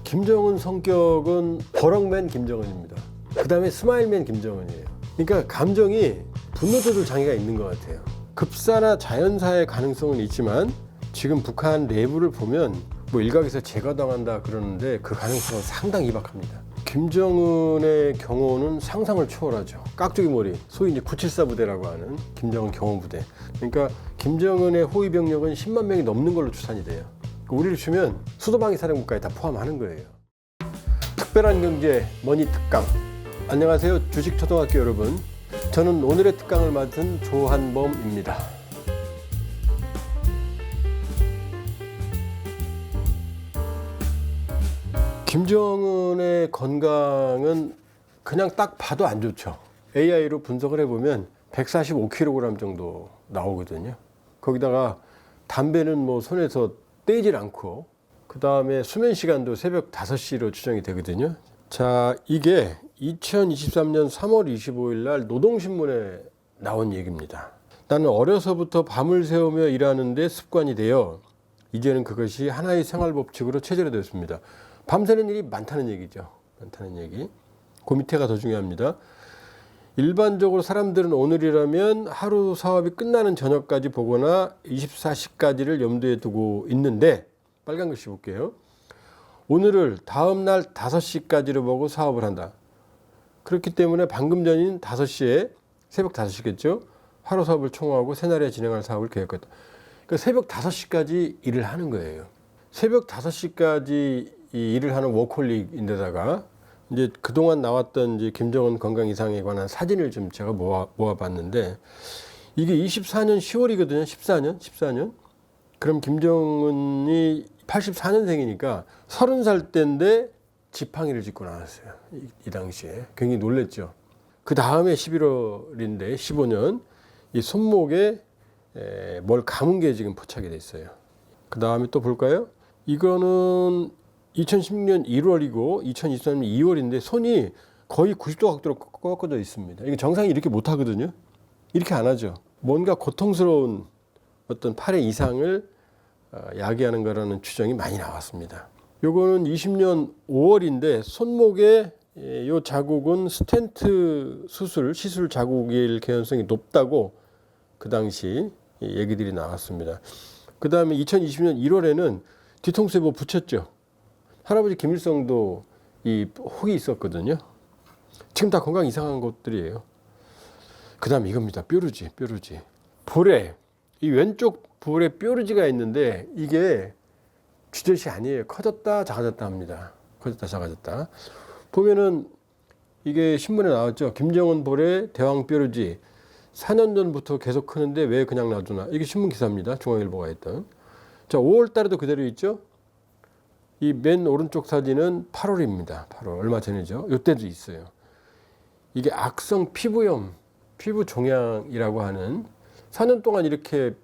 김정은 성격은 버럭맨 김정은입니다. 그 다음에 스마일맨 김정은이에요. 그러니까 감정이 분노 조절 장애가 있는 것 같아요. 급사나 자연사의 가능성은 있지만 지금 북한 내부를 보면 뭐 일각에서 제거당한다 그러는데 그 가능성은 상당히 희박합니다. 김정은의 경호는 상상을 초월하죠. 깍두기 머리, 소위 이제 974 부대라고 하는 김정은 경호부대. 그러니까 김정은의 호위 병력은 10만 명이 넘는 걸로 추산이 돼요. 우리를 치면 수도방위 사령부까지 다 포함하는 거예요. 특별한 경제 머니 특강. 안녕하세요, 주식초등학교 여러분. 저는 오늘의 특강을 맡은 조한범입니다. 김정은의 건강은 그냥 딱 봐도 안 좋죠. AI로 분석을 해보면 145kg 정도 나오거든요. 거기다가 담배는 뭐 손에서 떼질 않고, 그 다음에 수면 시간도 새벽 5시로 추정이 되거든요. 자, 이게 2023년 3월 25일 날 노동신문에 나온 얘기입니다. 나는 어려서부터 밤을 새우며 일하는데 습관이 되어 이제는 그것이 하나의 생활법칙으로 체결됐습니다. 밤새는 일이 많다는 얘기죠. 많다는 얘기. 그 밑에가 더 중요합니다. 일반적으로 사람들은 오늘이라면 하루 사업이 끝나는 저녁까지 보거나 24시까지를 염두에 두고 있는데, 빨간 글씨 볼게요. 오늘을 다음 날 5시까지로 보고 사업을 한다. 그렇기 때문에 방금 전인 5시에, 새벽 5시겠죠? 하루 사업을 총괄하고 새날에 진행할 사업을 계획했다. 그러니까 새벽 5시까지 일을 하는 거예요. 새벽 5시까지 이 일을 하는 워커홀릭인데다가 이제 그동안 나왔던 이제 김정은 건강 이상에 관한 사진을 좀 제가 모아봤는데, 이게 24년 10월이거든요. 14년. 그럼 김정은이 84년생이니까 30살 때인데 지팡이를 짚고 나왔어요. 이 당시에. 굉장히 놀랬죠. 그 다음에 11월인데 15년 이 손목에 뭘 감은 게 지금 포착이 됐어요. 그 다음에 또 볼까요? 이거는 2016년 1월이고 2023년 2월인데 손이 거의 90도 각도로 꺾어져 있습니다. 이게 정상이 이렇게 못 하거든요. 이렇게 안 하죠. 뭔가 고통스러운 어떤 팔의 이상을 야기하는 거라는 추정이 많이 나왔습니다. 요거는 20년 5월인데 손목에 요 자국은 스텐트 시술 자국일 개연성이 높다고 그 당시 얘기들이 나왔습니다. 그 다음에 2020년 1월에는 뒤통수에 뭐 붙였죠. 할아버지 김일성도 이 혹이 있었거든요. 지금 다 건강 이상한 것들이에요. 그 다음에 이겁니다. 뾰루지. 볼에, 이 왼쪽 볼에 뾰루지가 있는데 이게 쥐젖이 아니에요. 커졌다 작아졌다 합니다. 커졌다 작아졌다. 보면은 이게 신문에 나왔죠. 김정은 볼에 대왕 뾰루지. 4년 전부터 계속 크는데 왜 그냥 놔두나. 이게 신문 기사입니다. 중앙일보가 했던. 자, 5월 달에도 그대로 있죠. 이 맨 오른쪽 사진은 8월입니다. 8월 얼마 전이죠. 이때도 있어요. 이게 악성 피부염, 피부 종양이라고 하는 4년 동안 이렇게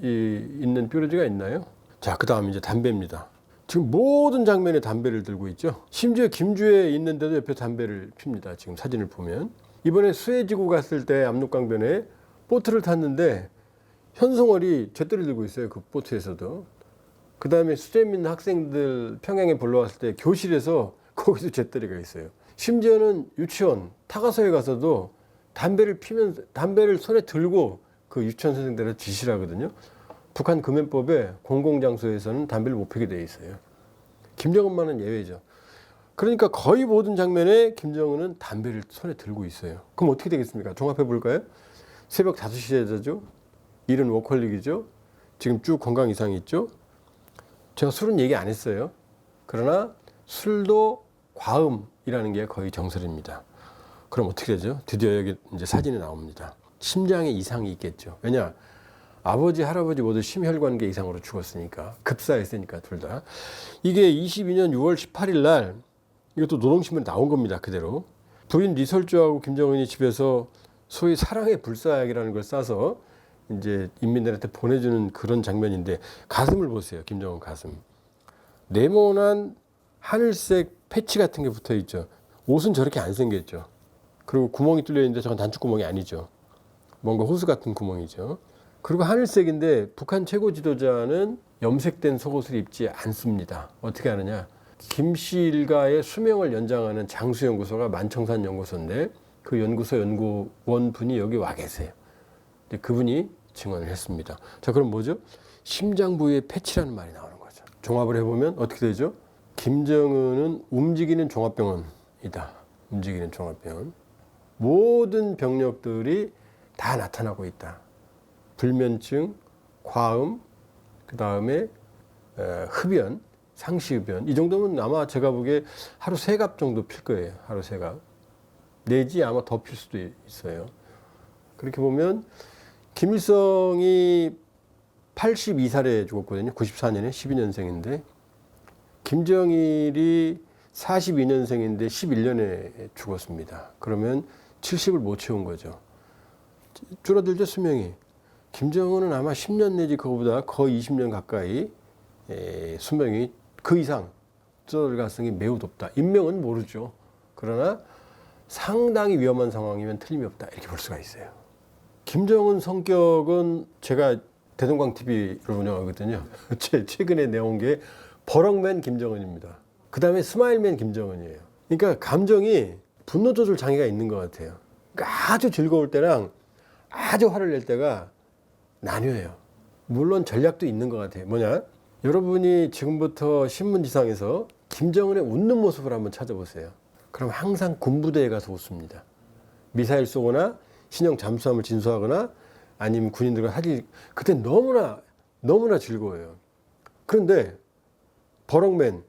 있는 뾰루지가 있나요? 자, 그 다음 이제 담배입니다. 지금 모든 장면에 담배를 들고 있죠. 심지어 김주에 있는데도 옆에 담배를 핍니다. 지금 사진을 보면. 이번에 수해지구 갔을 때 압록강변에 보트를 탔는데 현송월이 잿더리를 들고 있어요. 그 보트에서도. 그 다음에 수재민 학생들 평양에 불러 왔을 때 교실에서 거기도 잿더리가 있어요. 심지어는 유치원 타가서에 가서도 담배를 손에 들고 그 유치원 선생들한테 지시를 하거든요. 북한 금연법에 공공장소에서는 담배를 못 피게 돼 있어요. 김정은만은 예외죠. 그러니까 거의 모든 장면에 김정은은 담배를 손에 들고 있어요. 그럼 어떻게 되겠습니까? 종합해 볼까요? 새벽 5시에 자죠. 일은 워커홀릭이죠. 지금 쭉 건강 이상이 있죠. 제가 술은 얘기 안 했어요. 그러나 술도 과음이라는 게 거의 정설입니다. 그럼 어떻게 되죠? 드디어 여기 이제 사진이 나옵니다. 심장에 이상이 있겠죠. 왜냐? 아버지, 할아버지 모두 심혈관계 이상으로 죽었으니까. 급사했으니까 둘 다. 이게 22년 6월 18일 날 이것도 노동신문에 나온 겁니다. 그대로. 부인 리설주하고 김정은이 집에서 소위 사랑의 불사약이라는 걸 싸서 이제 인민들한테 보내주는 그런 장면인데, 가슴을 보세요. 김정은 가슴. 네모난 하늘색 패치 같은 게 붙어 있죠. 옷은 저렇게 안 생겼죠. 그리고 구멍이 뚫려 있는데 저건 단축구멍이 아니죠. 뭔가 호수 같은 구멍이죠. 그리고 하늘색인데 북한 최고 지도자는 염색된 속옷을 입지 않습니다. 어떻게 하느냐? 김씨 일가의 수명을 연장하는 장수연구소가 만청산연구소인데 그 연구소 연구원 분이 여기 와 계세요. 근데 그분이 증언을 했습니다. 자, 그럼 뭐죠? 심장 부위의 패치라는 말이 나오는 거죠. 종합을 해보면 어떻게 되죠? 김정은은 움직이는 종합병원이다. 움직이는 종합병원. 모든 병력들이 다 나타나고 있다. 불면증, 과음, 그 다음에 흡연, 상시흡연. 이 정도면 아마 제가 보기에 하루 3갑 정도 필 거예요. 하루 3갑. 내지 아마 더 필 수도 있어요. 그렇게 보면 김일성이 82살에 죽었거든요. 94년에 12년생인데 김정일이 42년생인데 11년에 죽었습니다. 그러면 70을 못 채운 거죠. 줄어들죠, 수명이. 김정은은 아마 10년 내지 그거보다 거의 20년 가까이 수명이 그 이상 줄어들 가능성이 매우 높다. 인명은 모르죠. 그러나 상당히 위험한 상황이면 틀림이 없다. 이렇게 볼 수가 있어요. 김정은 성격은 제가 대동강 TV를 운영하거든요. 최근에 내온 게 버럭맨 김정은입니다. 그 다음에 스마일맨 김정은이에요. 그러니까 감정이 분노 조절 장애가 있는 것 같아요. 그러니까 아주 즐거울 때랑 아주 화를 낼 때가 나뉘어요. 물론 전략도 있는 것 같아요. 뭐냐? 여러분이 지금부터 신문지상에서 김정은의 웃는 모습을 한번 찾아보세요. 그럼 항상 군부대에 가서 웃습니다. 미사일 쏘거나 신형 잠수함을 진수하거나 아니면 군인들과 사진, 그때 너무나 즐거워요. 그런데 버럭맨은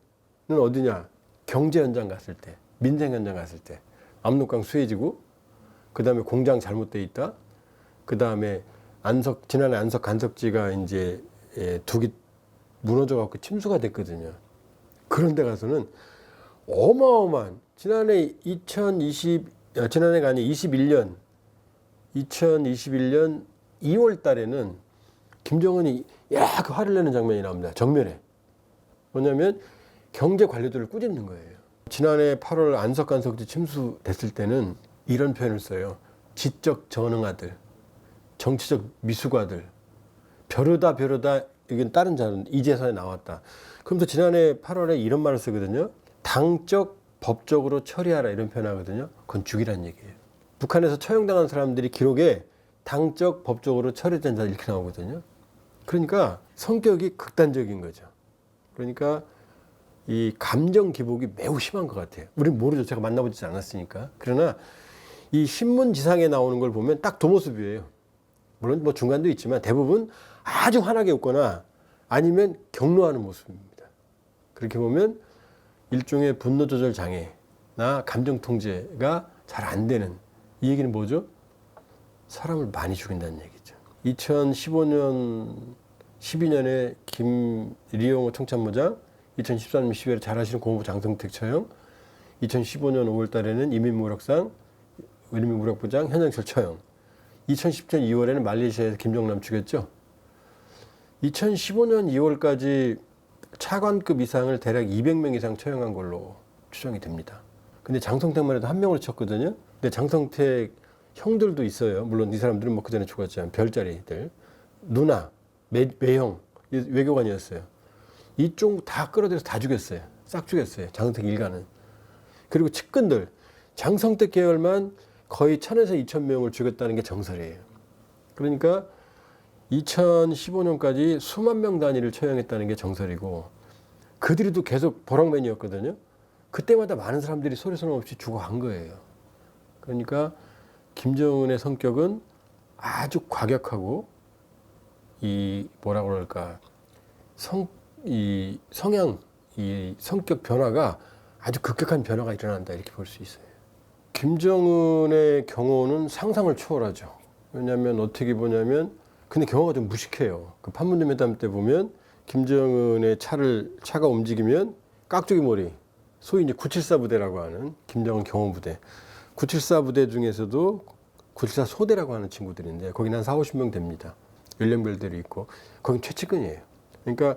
어디냐? 경제 현장 갔을 때, 민생 현장 갔을 때, 압록강 수해지고, 그 다음에 공장 잘못돼 있다, 그 다음에 지난해 안석 간석지가 이제 둑이 무너져갖고 침수가 됐거든요. 그런 데 가서는 어마어마한, 지난해가 아니 2021년 2월 달에는 김정은이 그 화를 내는 장면이 나옵니다. 정면에. 뭐냐면 경제 관료들을 꾸짖는 거예요. 지난해 8월 안석 간석지 침수됐을 때는 이런 표현을 써요. 지적 전응아들, 정치적 미숙아들, 벼르다 이건 다른 자는 이재선에 나왔다. 그러면서 지난해 8월에 이런 말을 쓰거든요. 당적 법적으로 처리하라 이런 표현 하거든요. 그건 죽이란 얘기예요. 북한에서 처형당한 사람들이 기록에 당적 법적으로 처리된다 이렇게 나오거든요. 그러니까 성격이 극단적인 거죠. 그러니까 이 감정 기복이 매우 심한 것 같아요. 우린 모르죠. 제가 만나보지 않았으니까. 그러나 이 신문지상에 나오는 걸 보면 딱 두 모습이에요. 물론 뭐 중간도 있지만 대부분 아주 환하게 웃거나 아니면 격노하는 모습입니다. 그렇게 보면 일종의 분노 조절 장애나 감정 통제가 잘 안 되는, 이 얘기는 뭐죠? 사람을 많이 죽인다는 얘기죠. 2015년 12년에 리용호 총참모장, 2013년 12월에 잘하시는 고문부 장성택 처형, 2015년 5월 달에는 이민무력상 의료무력부장 현영철 처형, 2017년 2월에는 말레이시아에서 김정남 죽였죠. 2015년 2월까지 차관급 이상을 대략 200명 이상 처형한 걸로 추정이 됩니다. 근데 장성택만 해도 1명으로 쳤거든요. 근데 장성택 형들도 있어요. 물론 이 사람들은 뭐 그전에 죽었지만 별자리들. 누나, 매형, 외교관이었어요. 이쪽 다 끌어들여서 다 죽였어요. 싹 죽였어요. 장성택 일가는. 그리고 측근들, 장성택 계열만 거의 1000에서 2000명을 죽였다는 게 정설이에요. 그러니까 2015년까지 수만 명 단위를 처형했다는 게 정설이고, 그들도 계속 버럭맨이었거든요. 그때마다 많은 사람들이 소리소문 없이 죽어간 거예요. 그러니까 김정은의 성격은 아주 과격하고 뭐라고 그럴까, 성향, 성격 변화가 아주 급격한 변화가 일어난다 이렇게 볼 수 있어요. 김정은의 경호는 상상을 초월하죠. 왜냐하면 어떻게 보냐면, 근데 경호가 좀 무식해요. 그 판문점 회담 때 보면 김정은의 차가 움직이면 깍두기 머리, 소위 이제 974 부대라고 하는 김정은 경호부대, 974 부대 중에서도 974 소대라고 하는 친구들인데 거기는 한 40-50명 됩니다. 연령별대로 있고 거긴 최측근이에요. 그러니까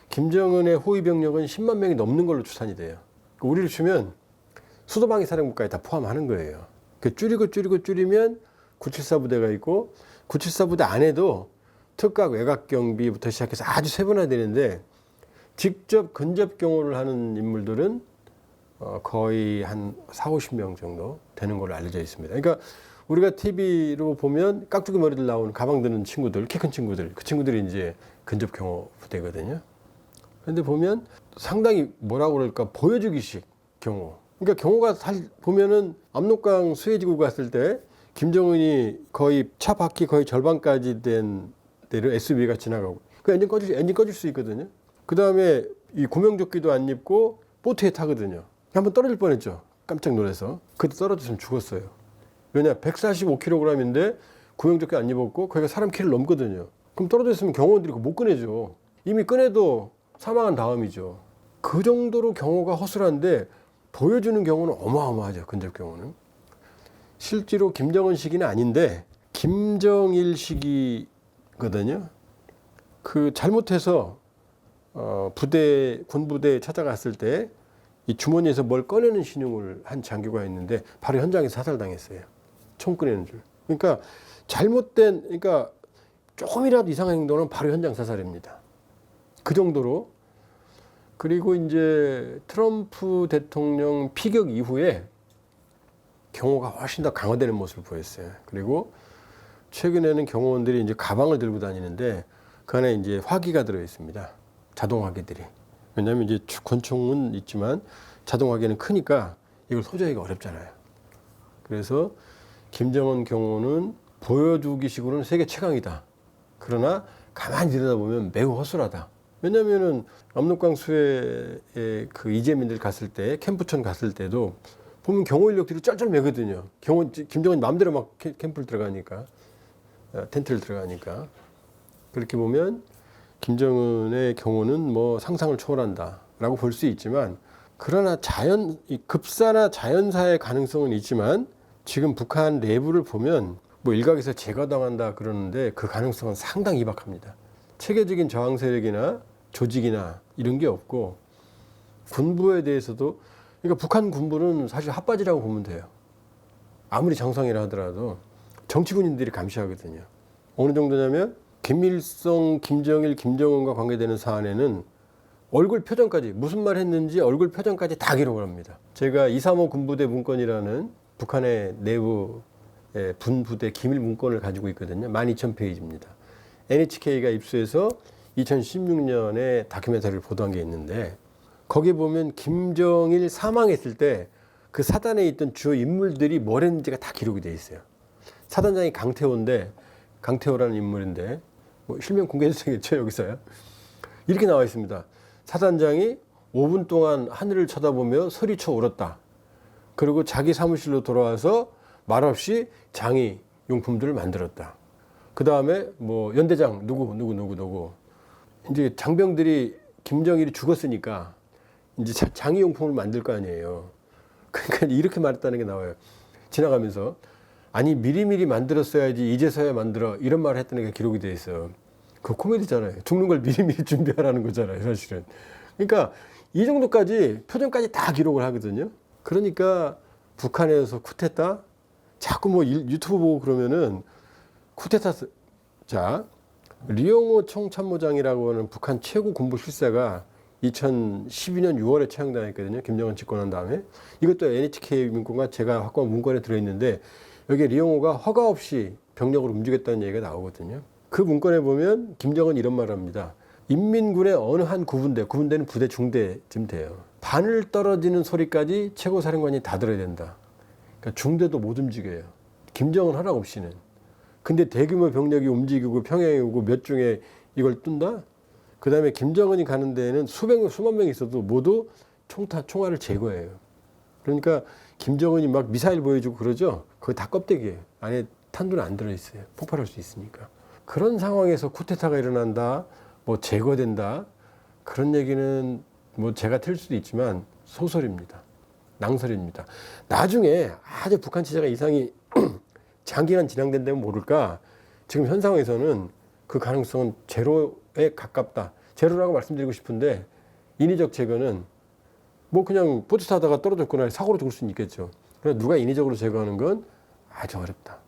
김정은의 호위 병력은 10만 명이 넘는 걸로 추산이 돼요. 우리를 치면 수도방위 사령부까지 다 포함하는 거예요. 그 줄이면 974 부대가 있고, 974 부대 안에도 특각 외곽 경비부터 시작해서 아주 세분화되는데, 직접 근접 경호를 하는 인물들은 거의 한 4, 50명 정도 되는 걸로 알려져 있습니다. 그러니까 우리가 TV로 보면 깍두기 머리들 나오는 가방 드는 친구들, 키 큰 친구들, 그 친구들이 이제 근접 경호 부대거든요. 그런데 보면 상당히 뭐라고 그럴까, 보여주기식 경호. 그러니까 경호가 보면은 압록강 수해지구 갔을 때 김정은이 거의 차 바퀴 거의 절반까지 된 데를 SUV가 지나가고 그 엔진 꺼질 수 있거든요. 그 다음에 이 구명조끼도 안 입고 보트에 타거든요. 한번 떨어질 뻔했죠. 깜짝 놀라서. 그때 떨어졌으면 죽었어요. 왜냐, 145kg인데 구명조끼 안 입었고 거기가 사람 키를 넘거든요. 그럼 떨어졌으면 경호원들이 그거 못 꺼내죠. 이미 꺼내도 사망한 다음이죠. 그 정도로 경호가 허술한데 보여주는 경우는 어마어마하죠. 근접 경우는. 실제로 김정은 시기는 아닌데 김정일 시기거든요. 그 잘못해서 군부대에 찾아갔을 때 이 주머니에서 뭘 꺼내는 신용을 한 장교가 있는데 바로 현장에서 사살당했어요. 총 꺼내는 줄. 그러니까 그러니까 조금이라도 이상한 행동은 바로 현장 사살입니다. 그 정도로. 그리고 이제 트럼프 대통령 피격 이후에 경호가 훨씬 더 강화되는 모습을 보였어요. 그리고 최근에는 경호원들이 이제 가방을 들고 다니는데 그 안에 이제 화기가 들어 있습니다. 자동 화기들이. 왜냐하면 이제 권총은 있지만 자동 화기는 크니까 이걸 소지하기가 어렵잖아요. 그래서 김정은 경호는 보여주기식으로는 세계 최강이다. 그러나 가만히 들여다보면 매우 허술하다. 왜냐하면은 압록강 수해에 그 이재민들 갔을 때 캠프촌 갔을 때도 보면 경호 인력들이 쩔쩔매거든요. 김정은이 마음대로 막 캠프를 들어가니까, 텐트를 들어가니까. 그렇게 보면 김정은의 경우는 뭐 상상을 초월한다라고 볼 수 있지만, 그러나 급사나 자연사의 가능성은 있지만 지금 북한 내부를 보면 뭐 일각에서 제거당한다 그러는데 그 가능성은 상당히 희박합니다. 체계적인 저항 세력이나 조직이나 이런 게 없고, 군부에 대해서도, 그러니까 북한 군부는 사실 핫바지라고 보면 돼요. 아무리 정상이라 하더라도 정치군인들이 감시하거든요. 어느 정도냐면 김일성, 김정일, 김정은과 관계되는 사안에는 얼굴 표정까지, 무슨 말 했는지 얼굴 표정까지 다 기록을 합니다. 제가 235 군부대 문건이라는 북한의 내부 분부대 기밀 문건을 가지고 있거든요. 12,000페이지입니다. NHK가 입수해서 2016년에 다큐멘터리를 보도한 게 있는데, 거기에 보면 김정일 사망했을 때 그 사단에 있던 주요 인물들이 뭘 했는지가 다 기록이 돼 있어요. 사단장이 강태호라는 인물인데, 뭐 실명 공개해도 되겠죠, 여기서요. 이렇게 나와 있습니다. 사단장이 5분 동안 하늘을 쳐다보며 소리쳐 울었다. 그리고 자기 사무실로 돌아와서 말없이 장의 용품들을 만들었다. 그 다음에 뭐 연대장 누구 이제 장병들이 김정일이 죽었으니까 이제 장의 용품을 만들 거 아니에요. 그러니까 이렇게 말했다는 게 나와요. 지나가면서 아니 미리미리 만들었어야지 이제서야 만들어, 이런 말을 했다는 게 기록이 돼 있어요. 그 코미디잖아요. 죽는 걸 미리미리 준비하라는 거잖아요, 사실은. 그러니까 이 정도까지 표정까지 다 기록을 하거든요. 그러니까 북한에서 쿠데타 자꾸 뭐 유튜브 보고 그러면은 쿠데타, 자, 리용호 총참모장이라고 하는 북한 최고 군부 실세가 2012년 6월에 채용당했거든요. 김정은 집권한 다음에. 이것도 NHK 문건과 제가 확보한 문건에 들어있는데, 여기에 리용호가 허가 없이 병력을 움직였다는 얘기가 나오거든요. 그 문건에 보면 김정은 이런 말을 합니다. 인민군의 어느 한 구분대는 부대 중대쯤 돼요. 바늘 떨어지는 소리까지 최고사령관이 다 들어야 된다. 그러니까 중대도 못 움직여요. 김정은 허락 없이는. 근데 대규모 병력이 움직이고 평양에 오고 몇 중에 이걸 뜬다? 그 다음에 김정은이 가는 데에는 수만 명이 있어도 모두 총알을 제거해요. 그러니까 김정은이 막 미사일 보여주고 그러죠? 그거 다 껍데기예요. 안에 탄두는 안 들어있어요. 폭발할 수 있으니까. 그런 상황에서 쿠데타가 일어난다, 뭐 제거된다, 그런 얘기는 뭐 제가 틀 수도 있지만 소설입니다. 낭설입니다. 나중에 아주 북한 체제가 이상이 장기간 진행된다면 모를까, 지금 현 상황에서는 그 가능성은 제로에 가깝다. 제로라고 말씀드리고 싶은데, 인위적 제거는 뭐 그냥 보트 타다가 떨어졌거나 사고로 죽을 수는 있겠죠. 그러나 누가 인위적으로 제거하는 건 아주 어렵다.